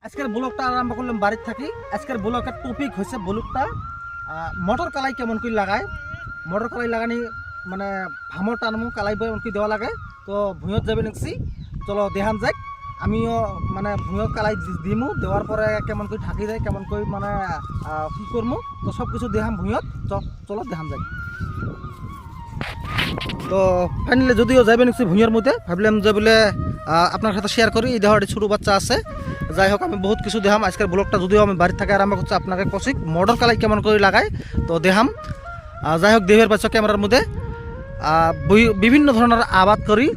আজকের ব্লগটা আরম্ভ করলাম বাড়ির থাকি। আজকের ব্লগের টপিক হচ্ছে ব্লগটা মটর কালাই কেমন করে লাগায়। মটর কালাই লাগানি মানে ভামর টানমু কালাই বই এমন করে দেওয়া লাগে। তো ভুঁয়ত যাবে নিচ্ছি, চলো দেখান যাক। আমিও মানে ভুঁয়ত কালাই দিমু, দেওয়ার পরে কেমন করে ঢাকি দেয়, কেমন করে মানে কী করবো, তো সব কিছু দেখাম ভুঁয়ত। চলো দেখান যাক। তো ফাইনালি যদিও যাবে নিচ্ছি ভুঁইয়ের মধ্যে, ভাবলাম যে বলে আপনার সাথে শেয়ার করি। এই দেহটি ছোটো বাচ্চা আছে, যাই হোক আমি বহুত কিছু দেখাম। আজকের ব্লগটা যদিও আমি বাড়ি থেকে আরম্ভ করছি, আপনাকে কষিক মটর কালাই কেমন করে লাগাই তো দেখাম। যাই হোক দেহের পাচ্ছ ক্যামেরার মধ্যে বিভিন্ন ধরনের আবাদ করি।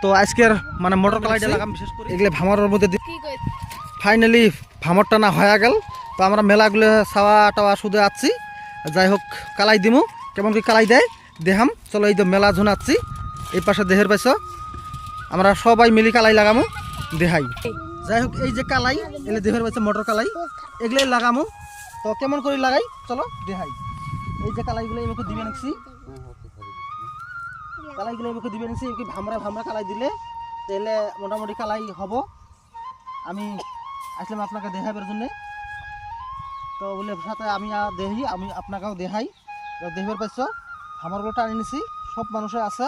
তো আজকের মানে মটর কালাইটা লাগাম বিশেষ করে এগুলো ভামরের মধ্যে। ফাইনালি ভামর টানা হয়ে গেল। তো আমরা মেলাগুলো ছাওয়া টাওয়া শুধু আসছি। যাই হোক কালাই দিমু, কেমন করে কালাই দেয় দেখাম। চলো এই তো মেলা ঝুনাচ্ছি, এই পাশে দেহের পাইছ আমরা সবাই মিলি কালাই লাগামু দেখাই। যাই হোক এই যে কালাই এলে দেহের পাইছে মটর কালাই, এগুলোই লাগামু। তো কেমন করে লাগাই চলো দেখাই। এই যে কালাইগুলো এমনি দিবে নিচ্ছি, কালাইগুলো এমনি দিবে নিচ্ছি। ভামরা ভামরা কালাই দিলে তাহলে মোটামুটি কালাই হব। আমি আসলাম আপনাকে দেখাবার জন্যে। তো বলে সাথে আমি দেখি, আমি আপনাকেও দেখাই। দেখবার পাইছ ভামরগুলো টানি নিছি, সব মানুষের আছে।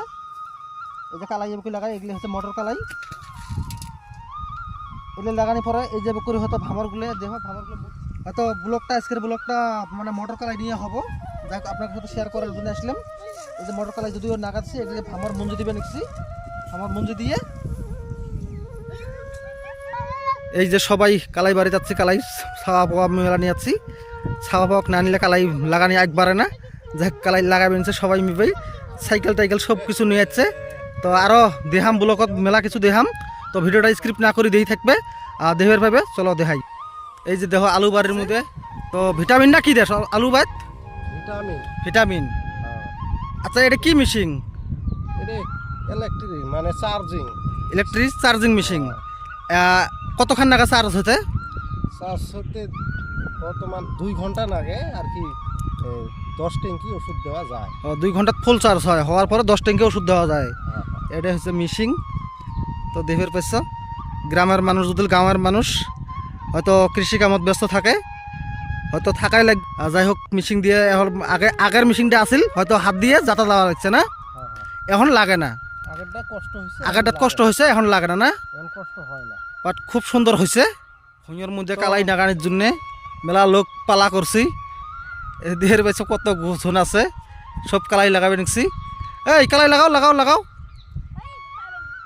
এই যে কালাই এমনি লাগাই, এগুলি হচ্ছে মটর কালাই। এগুলো লাগানোর পরে এই যে করে হয়তো ভামরগুলো দেখো, ভামরগুলো হয়তো ব্লগটা আজকের ব্লগটা মানে মটর কালাই নিয়ে হবো। যাই হোক আপনার সাথে শেয়ার করার জন্য আসলাম। এই যে মটর কালাই যদিও নাগাচ্ছি, এগুলো ভামর মঞ্জু দিবে নিচ্ছি। ভামর মঞ্জু দিয়ে এই যে সবাই কালাই বাড়ি যাচ্ছি, কালাই ছাওয়া পাওয়া মেলা নিয়ে যাচ্ছি। ছাওয়া পাওয়া না নিলে কালাই লাগানি একবারে না। যাই হোক কালাই লাগাবে নিচ্ছে সবাই মিবেই, সাইকেল টাইকেল সব কিছু নিয়ে যাচ্ছে। তো আরও দেহাম ব্লগত মেলা কিছু দেহাম। তো ভিডিওটা স্ক্রিপ্ট না করে দিয়েই থাকবে, দেহের ভাবে চলো দেখাই। এই যে দেখো আলু বাড়ির মধ্যে, তো ভিটামিন না কি দেশ আলু বাদ ভিটামিন। আচ্ছা এটা কি মেশিন? ইলেকট্রিক মানে চার্জিং, ইলেকট্রিক চার্জিং মেশিন। কতক্ষণ নাগা চার্জ হতে? চার্জ হতে বর্তমান 2 ঘন্টা লাগে আর কি। 10 ট্যাঙ্কি ওষুধ দেওয়া যায়। 2 ঘন্টা ফুল চার্জ হয়, হওয়ার পরে 10 ট্যাঙ্কি ওষুধ দেওয়া যায়। এটা হচ্ছে মেশিন। তো দেহের পাইছ গ্রামের মানুষ, যদি গ্রামের মানুষ হয়তো কৃষি কামত ব্যস্ত থাকে, হয়তো থাকাই লাগ। যাই হোক মেশিন দিয়ে এখন আগের মেশিনটা আছিল হয়তো হাত দিয়ে যাতা দেওয়া লাগছে না, এখন লাগে না। আগেরটা কষ্ট হয়েছে, এখন লাগে না, না কষ্ট হয় না। বাট খুব সুন্দর হয়েছে। ভুঁইয়ের মধ্যে কালাই নাগানির জন্যে মেলা লোক পালা করছি। দেহের পাইছে কত গুছন আছে, সব কালাই লাগাবে নিচ্ছি। এই কালাই লাগাও লাগাও লাগাও,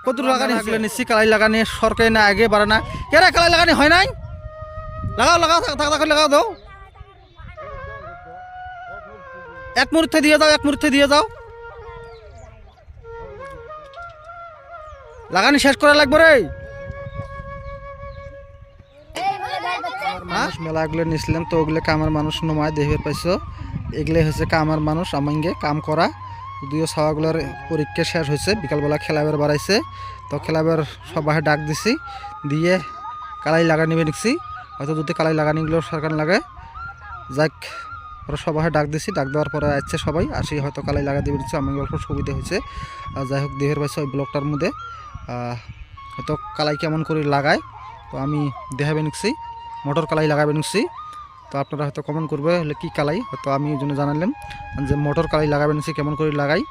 কত লাগানি হয়েছিল নিচ্ছি। কালাই লাগানি সরকারি না আগে বাড়ে না কেরে, কালাই লাগানি হয় নাই। লাগাও লাগাও থাকা লাগাও দাও, এক মুহূর্তে দিয়ে যাও, এক মুহূর্তে দিয়ে যাও। লাগানি শেষ করা লাগবে রে। মানুষ মেলাগুলো নিছিলাম, তো ওগুলো কামার মানুষ নমায় দেহের পাইছো। এগুলো হচ্ছে কামার মানুষ আমাকে কাম করা। যদিও ছাওয়াগুলোর পরীক্ষা শেষ হয়েছে, বিকালবেলা খেলাবার বাড়াইছে। তো খেলাবার সবাই ডাক দিছি, দিয়ে কালাই লাগা নিবে নিচ্ছি। হয়তো যদি কালাই লাগানিগুলো সরকার লাগে, যাক ওরা সবাই ডাক দিছি। ডাক দেওয়ার পরে আসছে সবাই, আসি হয়তো কালাই লাগা দিবে নিচ্ছে। আমি অল্প সুবিধা হয়েছে। যাই হোক দেহের পাইছে ওই ব্লকটার মধ্যে হয়তো কালাই কেমন করে লাগায়, তো আমি দেখাবে নিচ্ছি। মটর কালাই লাগাবে নিচ্ছি। তো আপনারা হয়তো কমেন্ট করবে হলে কী কালাই, হয়তো আমি এই জন্য জানালাম যে মটর কালাই লাগাবে নিচ্ছি কেমন করে লাগাই।